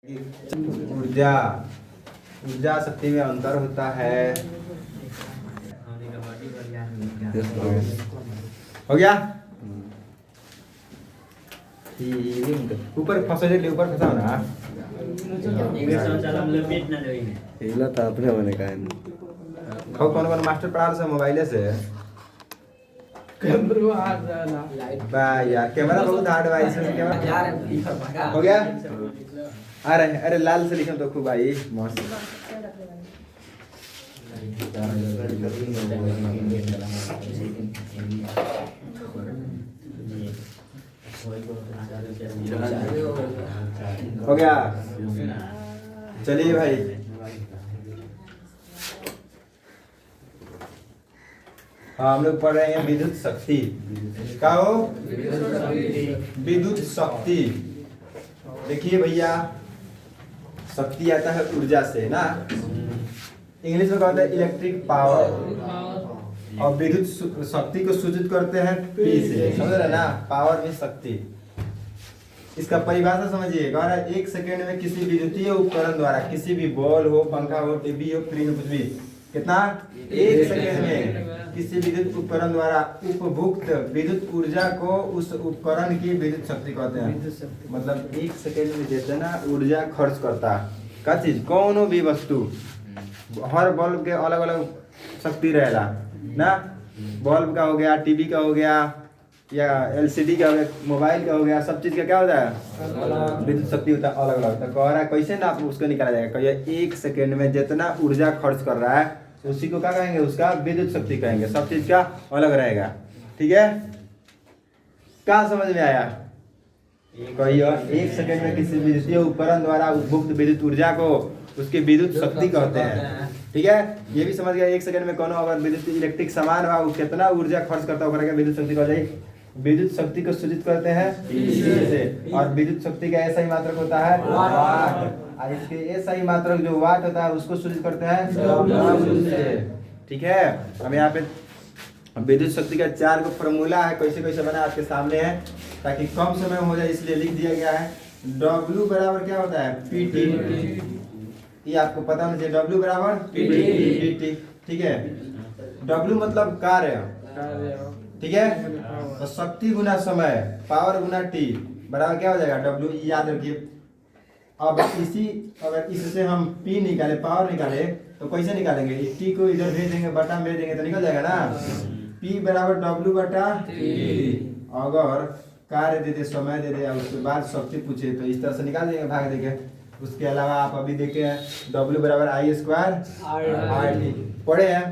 ऊर्जा ऊर्जा शक्ति में अंतर होता है। हो गया। ऊपर फंसा दे, ऊपर फंसाओ ना। हिला था अपने मैंने कहा कौन कौन मास्टर पढ़ा से मोबाइल से बा यार कैमरा बहुत हार्ड भाई, इसमें कैमरा हो गया। अरे लाल से लिखो तो खूब भाई मस्त। हो गया। चलिए भाई, हाँ हम लोग पढ़ रहे हैं विद्युत शक्ति। क्या हो? विद्युत शक्ति। देखिए भैया, शक्ति आता है ऊर्जा से ना, इंग्लिश में कहते हैं इलेक्ट्रिक पावर, और विद्युत शक्ति को सूचित करते हैं पी से, समझ रहे ना, पावर में शक्ति। इसका परिभाषा समझिए, कह रहा है 1 सेकेंड में किसी विद्युतीय उपकरण द्वारा, किसी भी बॉल हो, पंखा हो, टीवी हो, फ्रिज हो, कुछ भी, कितना 1 सेकेंड में किसी विद्युत उपकरण द्वारा उपभुक्त विद्युत ऊर्जा को उस उपकरण की विद्युत शक्ति कहते हैं। मतलब 1 सेकेंड में जितना ऊर्जा खर्च करता का चीज, कौनो भी वस्तु, हर बल्ब के अलग अलग शक्ति रहेला ना, बल्ब का हो गया, टीवी का हो गया, या एलसीडी का हो गया, मोबाइल का हो गया, सब चीज का क्या होता है विद्युत शक्ति होता है अलग अलग। तो कह रहा है कैसे ना उसको निकाला जाएगा, कहिए 1 सेकेंड में जितना ऊर्जा खर्च कर रहा है उसी को क्या कहेंगे, उसका विद्युत शक्ति कहेंगे। सब चीज का अलग रहेगा, ठीक है। क्या समझ में आया? कहिए 1 सेकेंड में किसी विद्युतीय उपकरण द्वारा उपभुक्त विद्युत ऊर्जा को उसकी विद्युत शक्ति कहते हैं, ठीक है। ये भी समझ गया, 1 सेकेंड में कोनो अगर विद्युत इलेक्ट्रिक सामान हुआ वो कितना ऊर्जा खर्च करता है, विद्युत शक्ति कह जाए। विद्युत शक्ति को सूचित करते हैं से, और विद्युत शक्ति का ऐसा ही मात्रक होता है वाट, और इसके ऐसा ही मात्रक जो वाट होता है उसको सूचित करते हैं जूल से, ठीक है। हम यहाँ पे विद्युत शक्ति का 4 को फॉर्मूला है, कैसे कैसे बना आपके सामने है, ताकि कम समय में हो जाए इसलिए लिख दिया गया है। W बराबर क्या होता है, PT, ये आपको पता होना चाहिए। W बराबर PT, ठीक है। W मतलब कार्य, ठीक है। तो शक्ति गुना समय, पावर गुना T बराबर क्या हो जाएगा W, याद रखिए। अब अगर इससे हम P निकाले, पावर निकाले, तो कैसे निकालेंगे, T को इधर भेज देंगे, बटा में भेज देंगे तो निकल जाएगा ना। P बराबर W बटा T। अगर कार्य दे दे, समय दे दे, उसके बाद शक्ति पूछे तो इस तरह से निकाल देंगे भाग देके। उसके अलावा आप अभी देखे हैं W बराबर I² RT, पढ़े हैं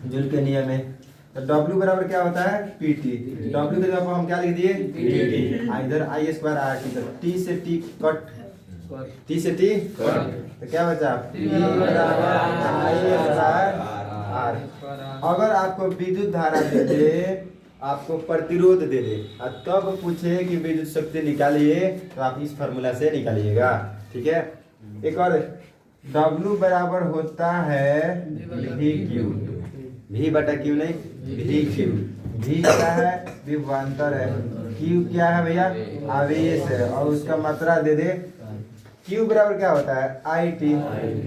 जूल के नियम में। तो W बराबर क्या होता है PT, W के जगह हम क्या लिख दिए PT, इधर I² RT, तो T से T कट, T से T कट, तो क्या बचा P बराबर I² R। अगर आपको विद्युत धारा दे दे, आपको प्रतिरोध दे दे, और तब पूछे कि विद्युत शक्ति निकालिए, तो आप इस फार्मूला से निकालिएगा, ठीक है। एक और, W बराबर होता है VQ, V बटा Q नहीं, VQ। V क्या है, विभवांतर है, Q क्या है भैया, आवेश है, और उसका मात्रा दे दे। Q बराबर क्या होता है IT,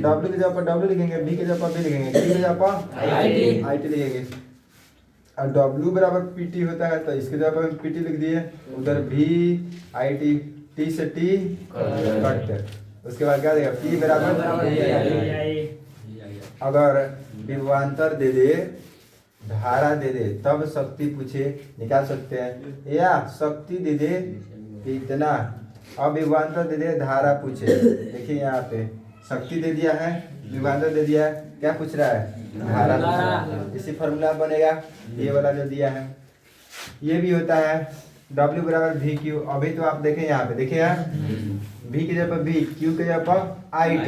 W की जगह पर W लिखेंगे, V की जगह पर V लिखेंगे, Q की जगह पर IT लिखेंगे। और W बराबर PT होता है, तो इसके जगह पर हम PT लिख दिए, उधर V IT, T से T कट, उसके बाद क्या देगा P बराबर। अगर विभवांतर दे दे, धारा दे दे, तब शक्ति पूछे, निकाल सकते हैं, या शक्ति दे दे इतना, अब विभवांतर दे दे, धारा पूछे। देखिए यहाँ पे शक्ति दे दिया है, विभवांतर दे दिया है, क्या पूछ रहा है, धारा पूछ रहा है। इसी फॉर्मूला बनेगा ये वाला जो दिया है। ये भी होता है W बराबर VQ। अभी तो आप देखें यहाँ पे, देखिए यहाँ V की जगह पर V, Q की जगह पर IT,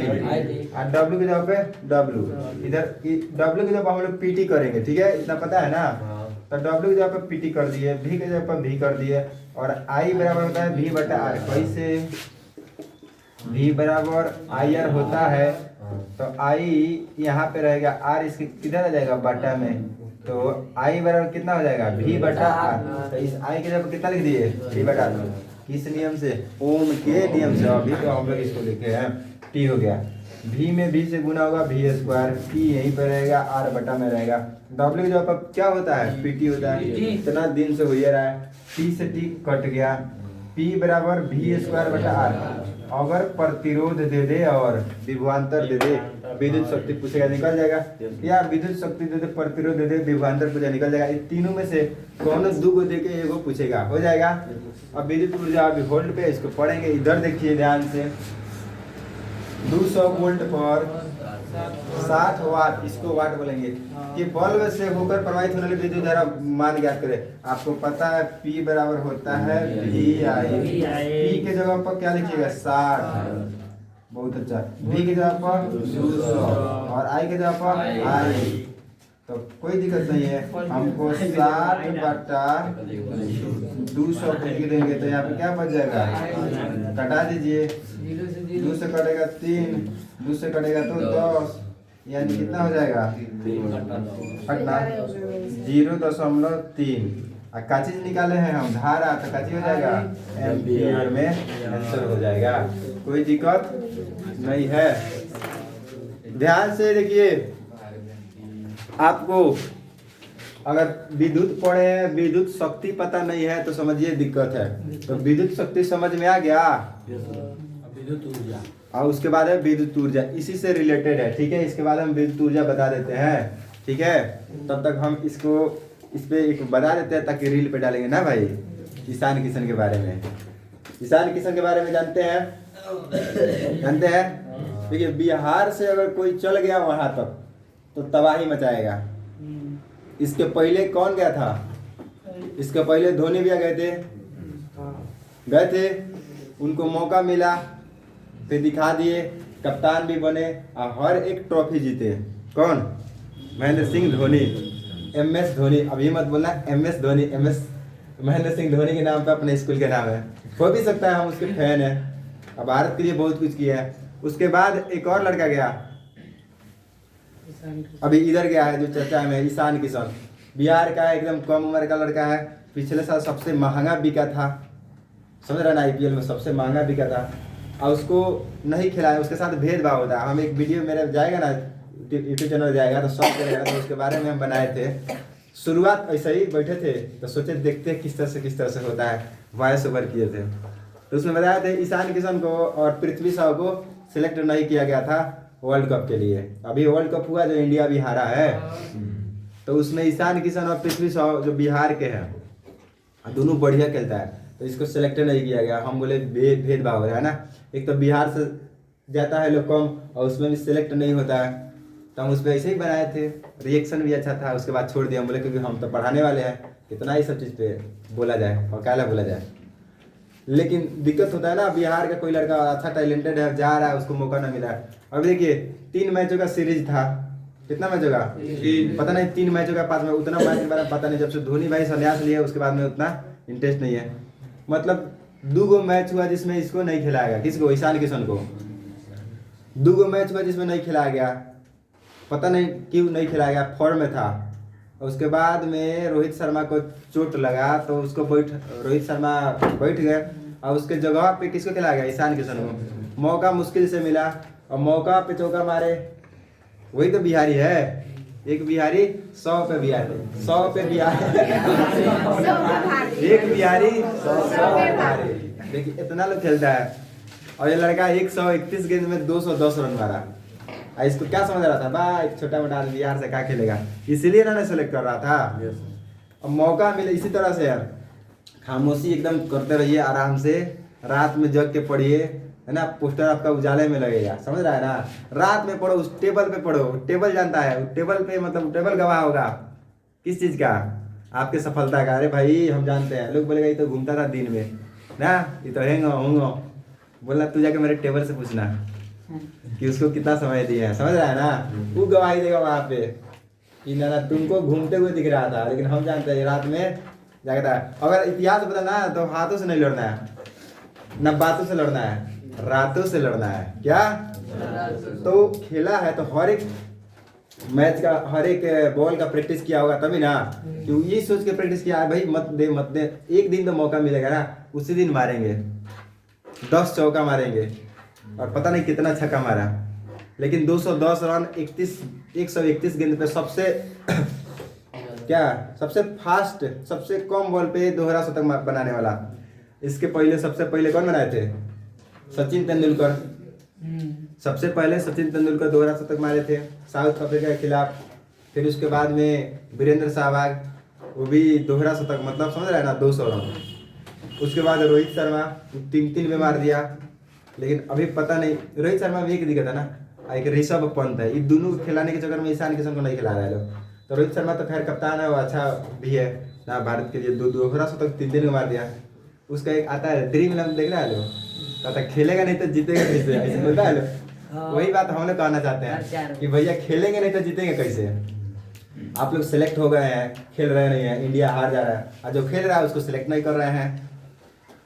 और W की जगह पे W। इधर W की जगह पर हम लोग PT करेंगे, ठीक है, इतना पता है ना। तो W की जगह पर PT कर दिए, V की जगह पर V कर दिए, और I बराबर होता है V बटा R। कैसे, V बराबर IR होता है, तो I यहाँ पे रहेगा, R इसके किधर आ जाएगा, बटा में, तो I बराबर कितना हो जाएगा, V बटा R। तो इस I की जगह कितना लिख दिए, V बटा R। किस नियम से? ओम के नियम से। अभी तो हम लोग इसको लिखे हैं टी हो गया। भी में भी से गुना होगा भी स्क्वायर, पी यहीं पर रहेगा, आर बटा में रहेगा। डब्ल्यू जो आपका क्या होता है? पीटी होता है। इतना दिन से हो ही रहा है। टी से टी कट गया, पी बराबर भी स्क्वायर बटा आर। अगर प्रतिरोध दे दे और विभवांतर दे दे, विद्युत शक्ति पूछेगा, निकल जाएगा। या विद्युत शक्ति दे दे, प्रतिरोध दे दे, विभवांतर पूछेगा, निकल जाएगा। इन तीनों में से कौन दो को दे के एगो पूछेगा, हो जाएगा। अब विद्युत ऊर्जा अभी होल्ड पे, इसको पढ़ेंगे। इधर देखिए ध्यान से, 200 वोल्ट पर 60 वाट, इसको वाट बोलेंगे, कि बल्ब से होकर प्रवाहित होने वाली विद्युत धारा मान ज्ञात करें। आपको पता है P बराबर होता है VI। P के जगह पर क्या लिखिएगा? 60। बहुत अच्छा। V के जगह पर 200 और I के जगह पर I। तो कोई दिक्कत नहीं है। हमको 60 बटा 200 को गिरेंगे तो यहाँ पे क्या बच जाएगा? कटा दीजिए। 2 से कटेगा 3, 2 से कटेगा तो 10, यानी कितना हो जाएगा? कटना 0.3। का चीज निकाले हैं हम? धारा। तो का चीज हो जाएगा? एम्पियर में आंसर हो जाएगा। कोई दिक्कत नहीं है। ध्यान से देखिए, आपको अगर विद्युत पढ़े हैं, विद्युत शक्ति पता नहीं है तो समझिए दिक्कत है। तो विद्युत शक्ति समझ में आ गया? विद्युत ऊर्जा और उसके बाद है विद्युत ऊर्जा, इसी से रिलेटेड है। ठीक है, इसके बाद हम विद्युत ऊर्जा बता देते हैं। ठीक है, तब तक हम इसको इस पे एक बता देते हैं ताकि रील पे डालेंगे ना भाई। ईशान किशन के बारे में, ईशान किशन के बारे में जानते हैं? जानते हैं? देखिए, बिहार से अगर कोई चल गया वहां तक तो तबाही मचाएगा। इसके पहले कौन गया था? इसके पहले धोनी भैया गए थे, उनको मौका मिला, फिर दिखा दिए, कप्तान भी बने और हर एक ट्रॉफी जीते। कौन? महेंद्र सिंह धोनी, MS धोनी। अभी मत बोलना MS धोनी, MS महेंद्र सिंह धोनी के नाम पे अपने स्कूल के नाम है। हो भी सकता है हम उसके फैन हैं। अब भारत के लिए बहुत कुछ किया है। उसके बाद एक और लड़का गया, अभी इधर गया है जो चर्चा में, ईशान किशन। बिहार का एकदम कम उम्र का लड़का है। पिछले साल सबसे महंगा बिका था, समझ रहे ना? IPL में सबसे महंगा बिका था और उसको नहीं खिलाया। उसके साथ भेदभाव होता है। हम एक वीडियो मेरे जाएगा ना, यूट्यूब चैनल जाएगा तो सब चलेगा, तो उसके बारे में हम बनाए थे। शुरुआत ऐसे ही बैठे थे तो सोचे देखते हैं किस तरह से होता है। वॉइस ओवर किए थे तो उसमें बताया थे ईशान किशन को और पृथ्वी शॉ को सिलेक्ट नहीं किया गया था वर्ल्ड कप के लिए। अभी वर्ल्ड कप हुआ जो इंडिया भी हारा है, तो उसमें ईशान किशन और पृथ्वी शॉ जो बिहार के हैं, दोनों बढ़िया खेलता है, तो इसको सिलेक्ट नहीं किया गया। हम बोले भेदभाव हो रहा है ना, एक तो बिहार से जाता है लोग कम और उसमें भी सिलेक्ट नहीं होता है। तो हम उस पर ऐसे ही बनाए थे, रिएक्शन भी अच्छा था। उसके बाद छोड़ दिया, हम बोले क्योंकि हम तो पढ़ाने वाले हैं, कितना ही सब चीज़ पे बोला जाए और क्या बोला जाए। लेकिन दिक्कत होता है ना, बिहार का कोई लड़का अच्छा टैलेंटेड है, जा रहा है, उसको मौका ना मिला है। अब देखिए 3 मैचों का सीरीज था, कितना मैच होगा? पता नहीं, 3 मैचों का 5 में, उतना मैच के बारे में पता नहीं। जब से धोनी भाई संन्यास लिए उसके बाद में उतना इंटरेस्ट नहीं है। मतलब 2 मैच हुआ जिसमें इसको नहीं खिलाया गया। किसको? ईशान किशन को 2 मैच हुआ जिसमें नहीं खिलाया गया, पता नहीं क्यों नहीं खिलाया गया, फॉर्म में था। उसके बाद में रोहित शर्मा को चोट लगा तो उसको रोहित शर्मा बैठ गए और उसके जगह पे किसको खिलाया गया? ईशान किशन को। मौका मुश्किल से मिला और मौका पे चौका मारे, वही तो बिहारी है। एक बिहारी 100 पे बिहारी, 100 पे बिहारी, एक बिहारी 100 पे बिहारी। देखिए इतना लोग खेलता है और ये लड़का 131 गेंद में 210 रन मारा। इसको क्या समझ रहा था भाई, एक छोटा मोटा बिहार से क्या खेलेगा, इसीलिए ना सेलेक्ट कर रहा था। अब मौका मिले इसी तरह से यार, खामोशी एकदम करते रहिए, आराम से रात में जग के पढ़िए, है ना। पोस्टर आपका उजाले में लगेगा, समझ रहा है ना। रात में पढ़ो, उस टेबल पे पढ़ो। टेबल जानता है, टेबल पे मतलब टेबल गवाह होगा किस चीज़ का? आपके सफलता का। अरे भाई हम जानते हैं, लोग बोलेगा ये तो घूमता था दिन में ना, ये तो हैंगो होंगो। बोलना तू जाके मेरे टेबल से पूछना कि उसको कितना समय दिया है, समझ रहा है ना। वो गवाही देगा वहाँ पे कि ना तुमको घूमते हुए दिख रहा था, लेकिन हम जानते हैं रात में जागता है। अगर इतिहास बताना है तो हाथों से नहीं लड़ना है, न बातों से लड़ना है, रातों से लड़ना है। क्या? तो खेला है तो हर एक मैच का हर एक बॉल का प्रैक्टिस किया होगा तभी ना, कि ये सोच के प्रैक्टिस किया है भाई मत दे, एक दिन तो मौका मिलेगा ना, उसी दिन मारेंगे, 10 चौका मारेंगे और पता नहीं कितना छक्का मारा। लेकिन 210 रन 131 गेंद पे सबसे सबसे फास्ट, सबसे कम बॉल पे दोहरा शतक बनाने वाला। इसके पहले सबसे पहले कौन बनाए थे? सचिन तेंदुलकर। सबसे पहले सचिन तेंदुलकर दोहरा शतक मारे थे साउथ अफ्रीका के खिलाफ। फिर उसके बाद में वीरेंद्र सहवाग, वो भी दोहरा शतक, मतलब समझ रहे हैं ना, 200 रन। उसके बाद रोहित शर्मा 3 में मार दिया। लेकिन अभी पता नहीं, रोहित शर्मा भी एक दिक्कत है ना, एक ऋषभ पंत है, ये दोनों खिलाने के चक्कर में ईशान किशन को नहीं खिला रहे लोग। तो रोहित शर्मा तो खैर कप्तान है, वो अच्छा भी है ना, भारत के लिए दोहरा शतक 3 में मार दिया। उसका एक आता है ड्रीम 11 देख रहा है लोग, कहता खेलेगा नहीं तो जीतेगा कैसे, ऐसे बोलता है लोग। वही बात हम लोग कहना चाहते हैं कि भैया खेलेंगे नहीं तो जीतेंगे कैसे। आप लोग सेलेक्ट हो गए हैं, खेल रहे नहीं है, इंडिया हार जा रहा है, और जो खेल रहा है उसको सिलेक्ट नहीं कर रहे हैं।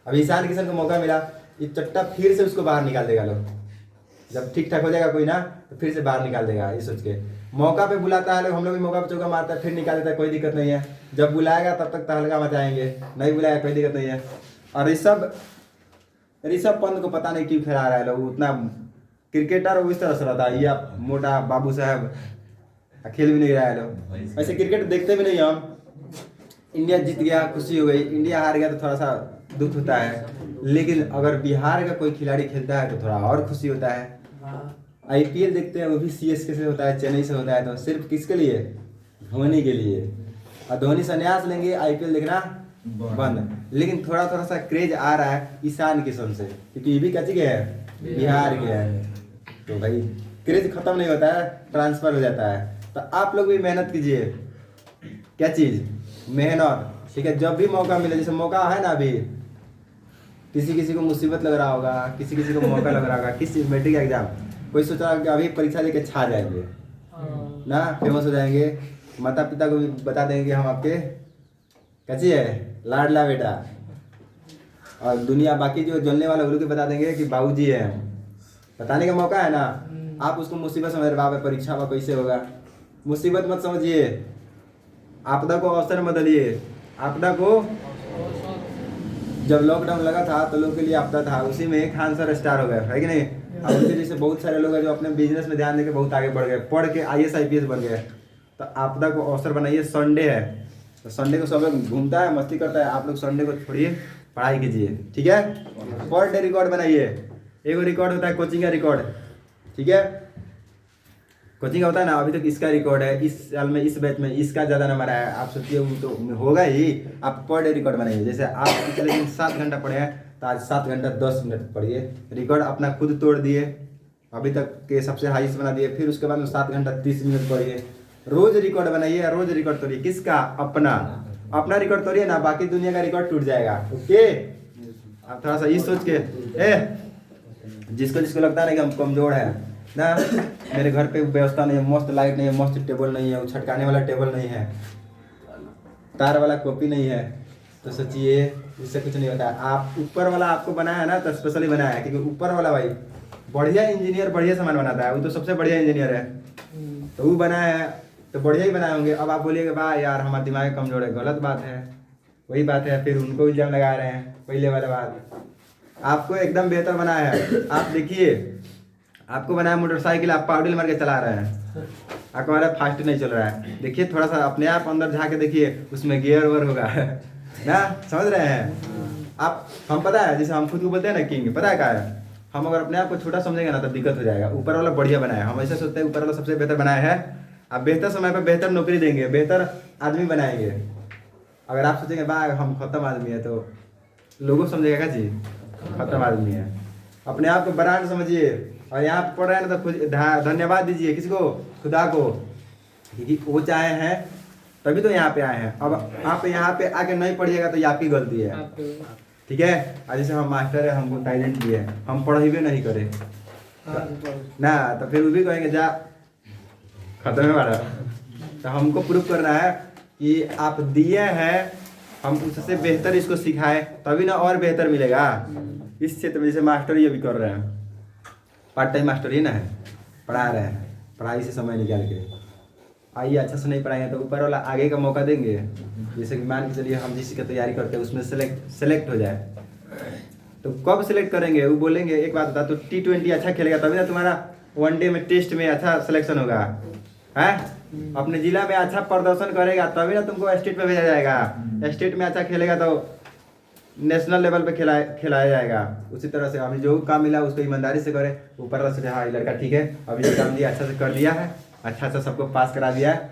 अभी ईशान किशन को मौका मिला, ये चट्टा फिर से उसको बाहर निकाल देगा लोग। जब ठीक ठाक हो जाएगा कोई ना, तो फिर से बाहर निकाल देगा, ये सोच के। मौका पे बुलाता है लोग, हम लोग भी मौका पे चौका मारता है, फिर निकाल देता है, कोई दिक्कत नहीं है। जब बुलाएगा तब तक तहलका मचाएंगे, नहीं बुलाएगा कोई दिक्कत नहीं है। और ऋषभ पंत को पता नहीं क्यों खिला रहा है लोग, उतना क्रिकेटर वो इस तरह से रहता है, ये मोटा बाबू साहब खेल भी नहीं रहा है लोग। ऐसे क्रिकेट देखते भी नहीं हम। इंडिया जीत गया खुशी हो गई, इंडिया हार गया तो थोड़ा सा दुख होता है। लेकिन अगर बिहार का कोई खिलाड़ी खेलता है तो थोड़ा और खुशी होता है। IPL देखते हैं, वो भी CSK से होता है, चेन्नई से होता है, तो सिर्फ किसके लिए? धोनी के लिए। और धोनी संन्यास लेंगे, IPL देखना बंद। लेकिन थोड़ा थोड़ा सा क्रेज आ रहा है ईशान किशन से, क्योंकि ये भी कच्ची के है, बिहार के है। तो भाई क्रेज खत्म नहीं होता है, ट्रांसफर हो जाता है। तो आप लोग भी मेहनत कीजिए। क्या चीज़? मेहनत, ठीक है। जब भी मौका मिले, जैसे मौका है ना, अभी किसी को मुसीबत लग रहा होगा, किसी को मौका लग रहा होगा, किसी मैट्रिक एग्जाम, कोई सोच रहा है कि अभी परीक्षा देके छा जाएंगे ना, फेमस हो जाएंगे, माता पिता को भी बता देंगे कि हम आपके कैसी है लाडला बेटा, और दुनिया बाकी जो जलने वाला उनको बता देंगे कि बाबूजी है। बताने का मौका है ना। आप उसको मुसीबत समझ रहे, बाबा परीक्षा में कैसे होगा। मुसीबत मत समझिए, आपदा को अवसर में बदलिए। आपदा को जब लॉकडाउन लगा था तो लोगों के लिए आपदा था, उसी में खान सर स्टार हो गए, है कि नहीं। अब उनके जैसे बहुत सारे लोग हैं जो अपने बिजनेस में ध्यान देकर बहुत आगे बढ़ गए, पढ़ के IAS IPS बन गए। तो आपदा को अवसर बनाइए। संडे है तो संडे को सब लोग घूमता है, मस्ती करता है, आप लोग संडे को छोड़िए, पढ़ाई कीजिए, ठीक है। पर डे रिकॉर्ड बनाइए। एक रिकॉर्ड होता है कोचिंग का रिकॉर्ड, ठीक है। कोचिंग का होता है ना, अभी तक इसका रिकॉर्ड है, इस साल में इस बैच में इसका ज़्यादा नंबर आया है, आप सोचिए वो तो होगा ही। आप पर डे रिकॉर्ड बनाइए। जैसे आप पिछले दिन 7 घंटा पढ़े हैं तो आज 7 घंटा 10 मिनट पढ़िए। रिकॉर्ड अपना खुद तोड़ दिए, अभी तक के सबसे हाईएस्ट बना दिए। फिर उसके बाद में 7 घंटा 30 मिनट पढ़िए। रोज रिकॉर्ड बनाइए, रोज रिकॉर्ड तोड़िए। किसका? अपना रिकॉर्ड तोड़िए ना, बाकी दुनिया का रिकॉर्ड टूट जाएगा। ओके, आप थोड़ा सा ये सोच के जिसको लगता है ना कि हम कमजोर है ना, मेरे घर पे व्यवस्था नहीं है, मस्त लाइट नहीं है, मस्त टेबल नहीं है, वो छटकाने वाला टेबल नहीं है, तार वाला कॉपी नहीं है, तो सोचिए इससे कुछ नहीं होता। आप ऊपर वाला आपको बनाया है ना, तो स्पेशली बनाया है, क्योंकि ऊपर वाला भाई बढ़िया इंजीनियर बढ़िया सामान बनाता है, वो तो सबसे बढ़िया इंजीनियर है, तो वो बनाया है तो बढ़िया ही बनाए होंगे। अब आप बोलिएगा भाई यार हमारा दिमाग कमजोर है, गलत बात है। वही बात है, फिर उनको इल्जाम लगा रहे हैं। पहले वाला बात, आपको एकदम बेहतर बनाया है। आप देखिए, आपको बनाया मोटरसाइकिल, आप पाउडर मार के चला रहे हैं, आपको हमारा फास्ट नहीं चल रहा है। देखिए थोड़ा सा अपने आप अंदर झाके देखिए, उसमें गियर वर होगा ना, समझ रहे हैं आप। हम पता है, जैसे हम खुद को बोलते हैं ना किंग, पता है क्या है, हम अगर अपने आप को छोटा समझेंगे ना तो दिक्कत हो जाएगा। ऊपर वाला बढ़िया बनाया है, हम ऐसा सोचते हैं ऊपर वाला सबसे बेहतर बनाया है। आप बेहतर समय पर बेहतर नौकरी देंगे, बेहतर आदमी बनाएंगे। अगर आप सोचेंगे भाई हम खत्म आदमी है, तो लोगों समझेगा क्या जी खत्म आदमी है। अपने आप को ब्रांड समझिए। और यहाँ पढ़ रहे हैं ना तो धन्यवाद दीजिए किसको? खुदा को, क्योंकि वो चाहे हैं तभी तो यहाँ पे आए हैं। अब आप यहाँ पे आके नहीं पढ़िएगा तो ये आपकी गलती है, ठीक है। आज जैसे हम मास्टर है, हमको टैलेंट भी है, हम पढ़ेबे नहीं करे ना, तो फिर वो भी कहेंगे जा खत्म है वाला। तो हमको प्रूव करना है कि आप दिए हैं, हम उससे बेहतर इसको सिखाएं, तभी ना और बेहतर मिलेगा। इस क्षेत्र में जैसे मास्टर ये भी कर रहे हैं, पार्ट टाइम मास्टर ही ना है, पढ़ा रहे हैं, पढ़ाई से समय निकाल के, आइए अच्छा से नहीं पढ़ाएंगे तो ऊपर वाला आगे का मौका देंगे। जैसे कि मान के चलिए हम जिस का तैयारी करते हैं उसमें सेलेक्ट हो जाए तो कब सेलेक्ट करेंगे? वो बोलेंगे एक बात बता, तो T20 अच्छा खेलेगा तभी ना तुम्हारा वनडे में टेस्ट में अच्छा सिलेक्शन होगा है। अपने जिला में अच्छा प्रदर्शन करेगा तभी ना तुमको स्टेट में भेजा जाएगा। स्टेट में अच्छा खेलेगा तो नेशनल लेवल पे खिलाया जाएगा। उसी तरह से अभी जो काम मिला उसको ईमानदारी से करे, ऊपर से हाँ ये लड़का ठीक है अभी जो काम दिया अच्छा से कर दिया है, अच्छा से सबको पास करा दिया है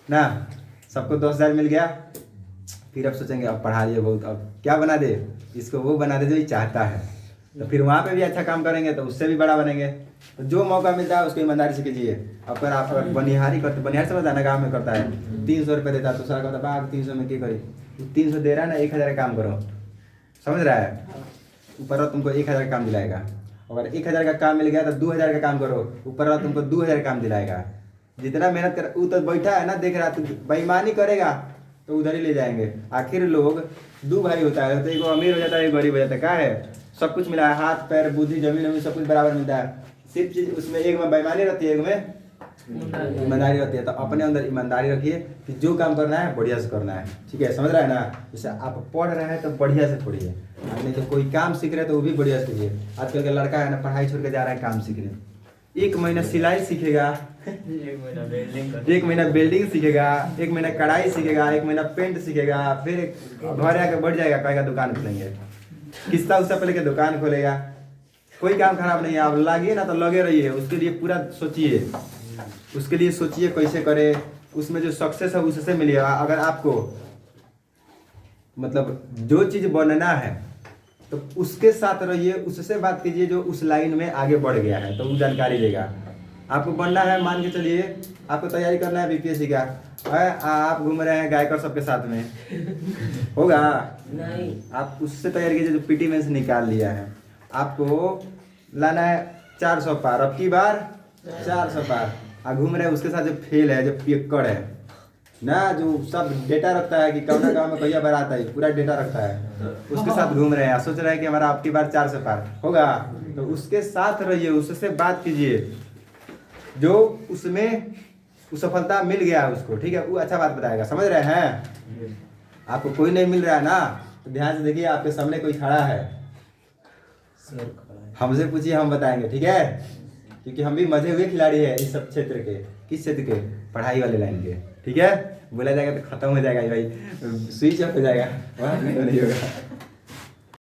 ना, सबको 10,000 मिल गया। फिर अब सोचेंगे अब पढ़ा लिए बहुत, अब क्या बना दे इसको, वो बना दे जो ये चाहता है। तो फिर वहाँ पे भी अच्छा काम करेंगे तो उससे भी बड़ा बनेंगे। तो जो मौका मिलता है उसको ईमानदारी से कीजिए। अगर आप बनिहारी करते, बनिहार समझता ना, गाँव में करता है 300 रुपये देता है तो सारा कहता है बाग 300 में क्या करी, 300 दे रहा है ना 1,000 का काम करो, समझ रहा है। ऊपर तुमको 1,000 का काम दिलाएगा। अगर 1,000 का काम मिल गया तो 2,000 का काम करो, ऊपर वाला तुमको 2,000 काम दिलाएगा। जितना मेहनत कर, वो तो बैठा है ना देख रहा, तो बेईमानी करेगा तो उधर ही ले जाएंगे। आखिर लोग दो भाई होता है, तो एक अमीर हो जाता है एक गरीब हो जाता है। क्या है, सब कुछ मिला है, हाथ पैर बुद्धि जमीन वमीन सब कुछ बराबर मिलता है। सिर्फ चीज उसमें एक में बेईमानी रहती है, एक में ईमानदारी रहती है। तो अपने अंदर ईमानदारी रखिए कि जो काम करना है बढ़िया से करना है, ठीक है, समझ रहा है ना। जैसे आप पढ़ रहे हैं तो बढ़िया से पढ़िए, नहीं तो कोई काम सीख रहे हैं तो वो भी बढ़िया से सीखिए। आजकल का लड़का है ना पढ़ाई छोड़ के जा रहा है काम सीखने, 1 महीना सिलाई सीखेगा, 1 महीना वेल्डिंग सीखेगा, 1 महीना कढ़ाई सीखेगा, 1 महीना पेंट सीखेगा, फिर घर आके बढ़ जाएगा, कहेगा दुकान खोलेंगे, किस्ता उस्ता पे लेके दुकान खोलेगा। कोई काम खराब नहीं है, आप लागिए ना तो लगे रहिए, उसके लिए पूरा सोचिए, उसके लिए सोचिए कैसे करे, उसमें जो सक्सेस है उससे मिलिए। अगर आपको मतलब जो चीज़ बनना है तो उसके साथ रहिए, उससे बात कीजिए जो उस लाइन में आगे बढ़ गया है, तो वो जानकारी देगा। आपको बनना है, मान के चलिए आपको तैयारी करना है बीपीएससी का, आप घूम रहे हैं गायकर सबके साथ में, होगा नहीं। आप उससे तैयारी कीजिए जो पीटी में से निकाल लिया है। आपको लाना है 400 पार, अब की बार 400 पार, आप घूम रहे हैं उसके साथ जो फेल है, जो पियक्कड़ है ना, जो सब डेटा रखता है कि कौन गाँव में कहिया बारात है, पूरा डेटा रखता है, उसके साथ घूम रहे हैं, सोच रहे हैं कि हमारा आपकी बार 400 पार होगा। तो उसके साथ रहिए, उससे बात कीजिए जो उसमें उस सफलता मिल गया है उसको, ठीक है, वो अच्छा बात बताएगा, समझ रहे हैं। आपको कोई नहीं मिल रहा है ना तो ध्यान से देखिए, आपके सामने कोई खड़ा है, हमसे पूछिए, हम बताएंगे, ठीक है, क्योंकि हम भी मजे हुए खिलाड़ी है इस सब क्षेत्र के। किस क्षेत्र के? पढ़ाई वाले लाइन के, ठीक है। बोला जाएगा तो खत्म हो जाएगा भाई, स्विच ऑफ हो जाएगा, वहाँ नहीं होगा।